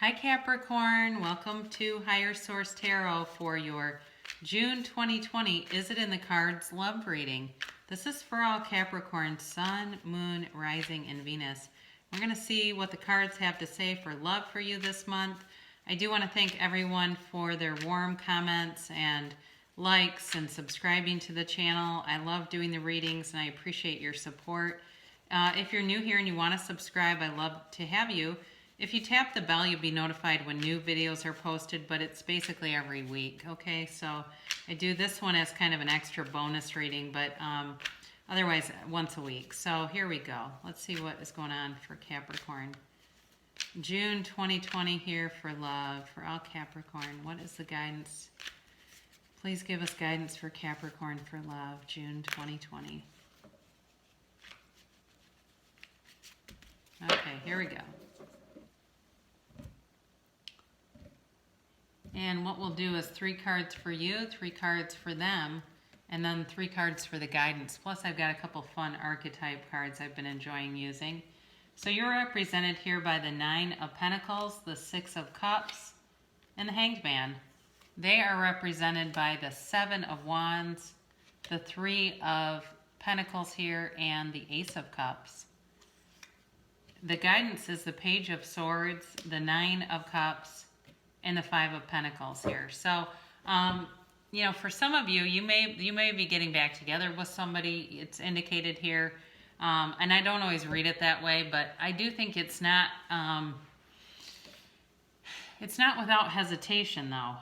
Hi Capricorn, welcome to Higher Source Tarot for your June 2020 Is It in the Cards love reading. This is for all Capricorn, Sun, Moon, Rising, and Venus. We're going to see what the cards have to say for love for you this month. I do want to thank everyone for their warm comments and likes and subscribing to the channel. I love doing the readings and I appreciate your support. If you're new here and you want to subscribe, I'd love to have you. If you tap the bell, you'll be notified when new videos are posted, but it's basically every week, okay? So I do this one as kind of an extra bonus reading, but otherwise once a week. So here we go. Let's see what is going on for Capricorn. June 2020 here for love, for all Capricorn. What is the guidance? Please give us guidance for Capricorn for love, June 2020. Okay, here we go. And what we'll do is 3 cards for you, 3 cards for them, and then 3 cards for the guidance. Plus I've got a couple fun archetype cards I've been enjoying using. So you're represented here by the 9 of Pentacles, the 6 of Cups, and the Hanged Man. They are represented by the 7 of Wands, the 3 of Pentacles here, and the Ace of Cups. The guidance is the Page of Swords, the 9 of Cups, and the 5 of Pentacles here. So, you know, for some of you, you may be getting back together with somebody. It's indicated here, and I don't always read it that way, but I do think it's not without hesitation though.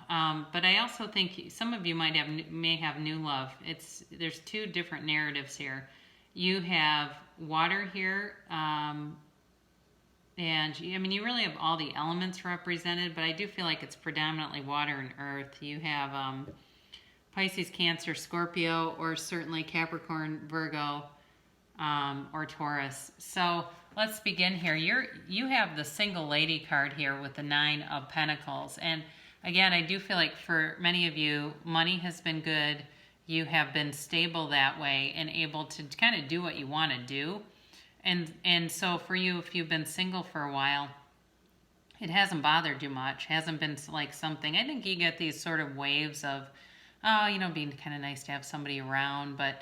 But I also think some of you may have new love. There's 2 different narratives here. You have water here. And I mean, you really have all the elements represented, but I do feel like it's predominantly water and earth. You have Pisces, Cancer, Scorpio, or certainly Capricorn, Virgo, or Taurus. So let's begin here. You have the single lady card here with the 9 of Pentacles. And again, I do feel like for many of you, money has been good. You have been stable that way and able to kind of do what you want to do. And so for you, if you've been single for a while, it hasn't bothered you much. Hasn't been like something. I think you get these sort of waves of, oh, you know, being kind of nice to have somebody around, but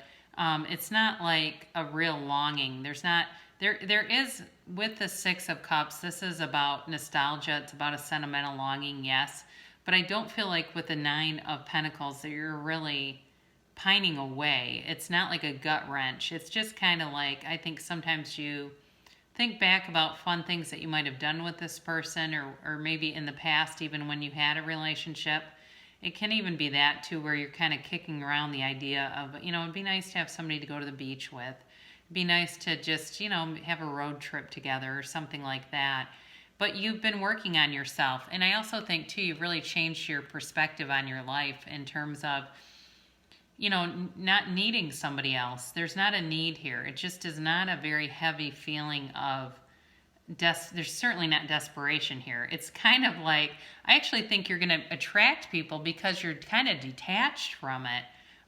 it's not like a real longing. There is, with the 6 of Cups, this is about nostalgia. It's about a sentimental longing, yes. But I don't feel like with the 9 of Pentacles that you're really pining away. It's not like a gut wrench. It's just kind of like, I think sometimes you think back about fun things that you might have done with this person, or maybe in the past, even when you had a relationship. It can even be that too, where you're kind of kicking around the idea of, you know, it'd be nice to have somebody to go to the beach with. It'd be nice to just, you know, have a road trip together or something like that. But you've been working on yourself. And I also think too, you've really changed your perspective on your life in terms of, you know, not needing somebody else. There's not a need here. It just is not a very heavy feeling of, there's certainly not desperation here. It's kind of like, I actually think you're going to attract people because you're kind of detached from it.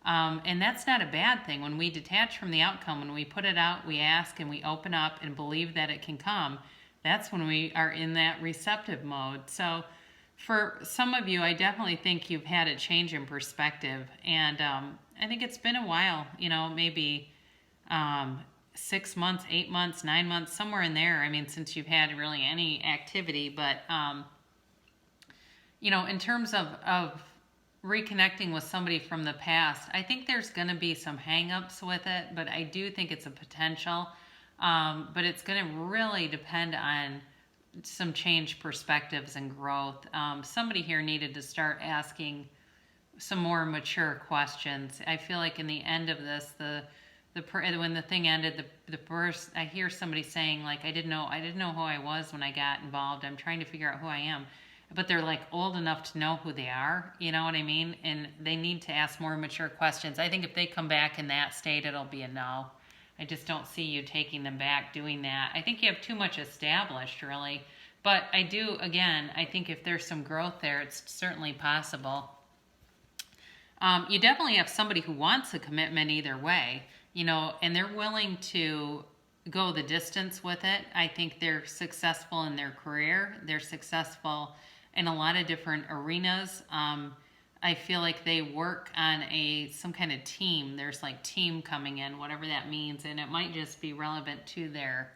And that's not a bad thing. When we detach from the outcome, when we put it out, we ask and we open up and believe that it can come, that's when we are in that receptive mode. So for some of you, I definitely think you've had a change in perspective. And I think it's been a while, you know, maybe 6 months, 8 months, 9 months, somewhere in there. I mean, since you've had really any activity. But, you know, in terms of reconnecting with somebody from the past, I think there's going to be some hang-ups with it. But I do think it's a potential. But it's going to really depend on some changed perspectives and growth. Somebody here needed to start asking some more mature questions. I feel like in the end of this, when the thing ended, the first, I hear somebody saying like, I didn't know who I was when I got involved. I'm trying to figure out who I am. But they're like old enough to know who they are. You know what I mean? And they need to ask more mature questions. I think if they come back in that state, it'll be a no. I just don't see you taking them back doing that. I think you have too much established, really. But I do, again, I think if there's some growth there, it's certainly possible. You definitely have somebody who wants a commitment either way, you know, and they're willing to go the distance with it. I think they're successful in their career. They're successful in a lot of different arenas. I feel like they work on some kind of team. There's like team coming in, whatever that means, and it might just be relevant to their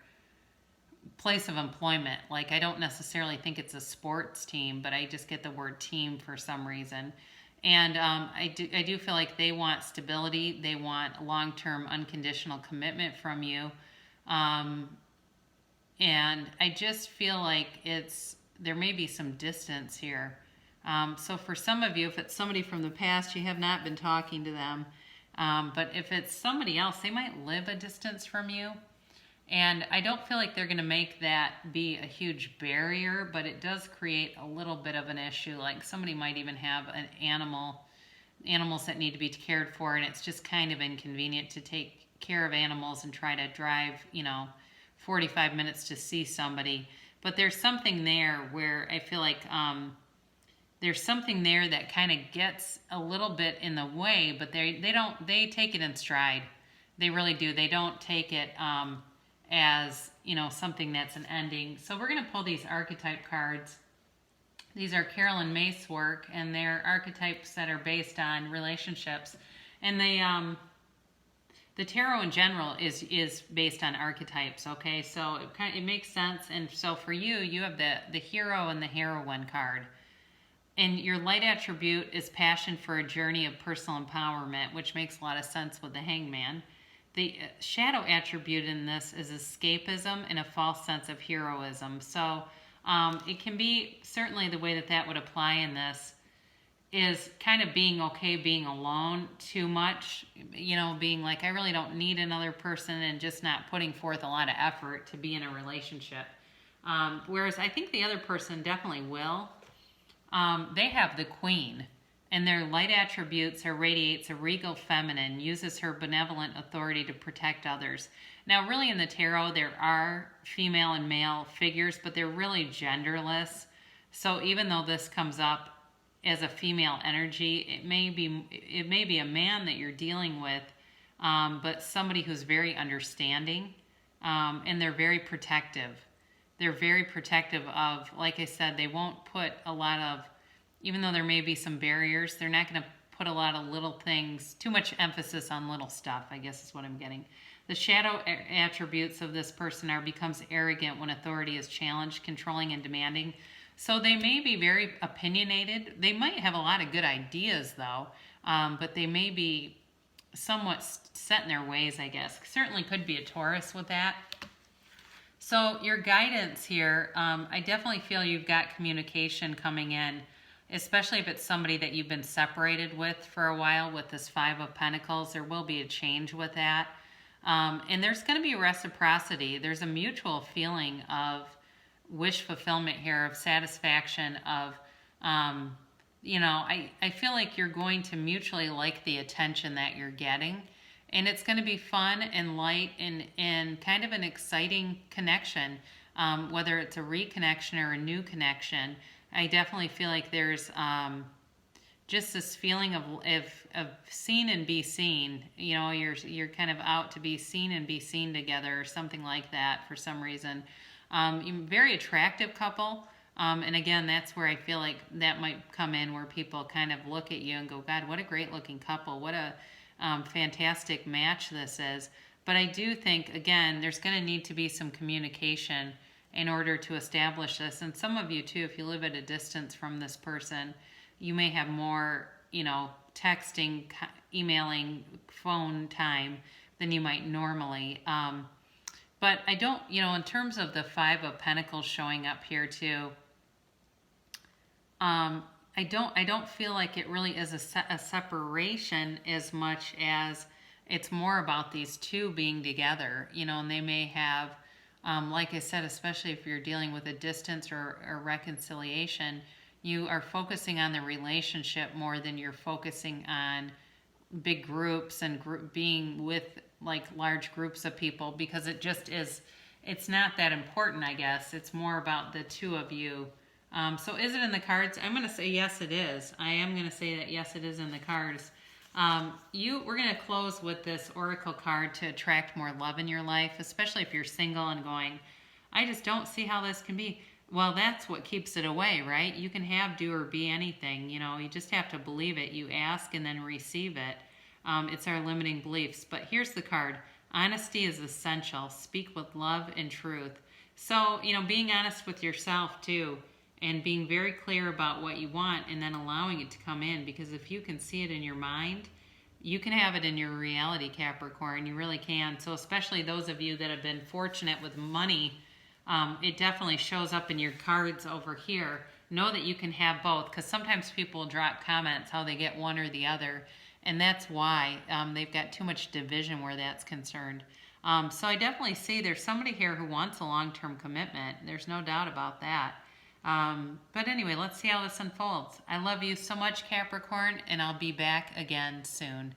place of employment. Like, I don't necessarily think it's a sports team, but I just get the word team for some reason. And I do feel like they want stability. They want long-term unconditional commitment from you. And I just feel like there may be some distance here. So for some of you, if it's somebody from the past, you have not been talking to them. But if it's somebody else, they might live a distance from you. And I don't feel like they're going to make that be a huge barrier, but it does create a little bit of an issue. Like, somebody might even have an animals that need to be cared for, and it's just kind of inconvenient to take care of animals and try to drive, 45 minutes to see somebody. But there's something there where I feel like there's something there that kind of gets a little bit in the way, but they take it in stride. They really do. They don't take it as something that's an ending. So we're going to pull these archetype cards. These are Carolyn Mace work, and they're archetypes that are based on relationships. And the tarot in general is based on archetypes. Okay, so it makes sense. And so for you have the hero and the heroine card. And your light attribute is passion for a journey of personal empowerment, which makes a lot of sense with the hangman. The shadow attribute in this is escapism and a false sense of heroism. So it can be, certainly the way that would apply in this is kind of being okay being alone too much, being like, I really don't need another person, and just not putting forth a lot of effort to be in a relationship. Whereas I think the other person definitely will. They have the Queen. And their light attributes radiates a regal feminine, uses her benevolent authority to protect others. Now, really in the tarot, there are female and male figures, but they're really genderless. So even though this comes up as a female energy, it may be a man that you're dealing with, but somebody who's very understanding, and they're very protective. They're very protective of, like I said, they won't put a lot of, even though there may be some barriers, they're not going to put a lot of little things, too much emphasis on little stuff, I guess is what I'm getting. The shadow attributes of this person becomes arrogant when authority is challenged, controlling and demanding. So they may be very opinionated. They might have a lot of good ideas, though, but they may be somewhat set in their ways, I guess. Certainly could be a Taurus with that. So your guidance here, I definitely feel you've got communication coming in, especially if it's somebody that you've been separated with for a while with this Five of Pentacles. There will be a change with that. And there's going to be reciprocity. There's a mutual feeling of wish fulfillment here, of satisfaction, of, I feel like you're going to mutually like the attention that you're getting. And it's going to be fun and light and kind of an exciting connection, whether it's a reconnection or a new connection. I definitely feel like there's just this feeling of seen and be seen. You're kind of out to be seen and be seen together, or something like that for some reason. Very attractive couple. And again, that's where I feel like that might come in, where people kind of look at you and go, God, what a great looking couple. What a fantastic match this is. But I do think, again, there's going to need to be some communication in order to establish this. And some of you too, if you live at a distance from this person, you may have more, texting, emailing, phone time than you might normally. But I don't, in terms of the Five of Pentacles showing up here too, I don't feel like it really is a separation as much as it's more about these two being together, and they may have, like I said, especially if you're dealing with a distance or reconciliation, you are focusing on the relationship more than you're focusing on big groups and being with like large groups of people, because it just is, it's not that important, I guess. It's more about the two of you. So is it in the cards? I'm going to say yes, it is. I am going to say that yes, it is in the cards. We're going to close with this oracle card to attract more love in your life, especially if you're single and going, I just don't see how this can be. Well, that's what keeps it away, right? You can have, do, or be anything. You know, you just have to believe it. You ask and then receive it. It's our limiting beliefs. But here's the card. Honesty is essential. Speak with love and truth. So, you know, being honest with yourself too, and being very clear about what you want and then allowing it to come in, because if you can see it in your mind, you can have it in your reality, Capricorn. You really can. So especially those of you that have been fortunate with money, it definitely shows up in your cards over here. Know that you can have both, because sometimes people drop comments how they get one or the other, and that's why they've got too much division where that's concerned. So I definitely see there's somebody here who wants a long-term commitment. There's no doubt about that. But anyway, let's see how this unfolds. I love you so much, Capricorn, and I'll be back again soon.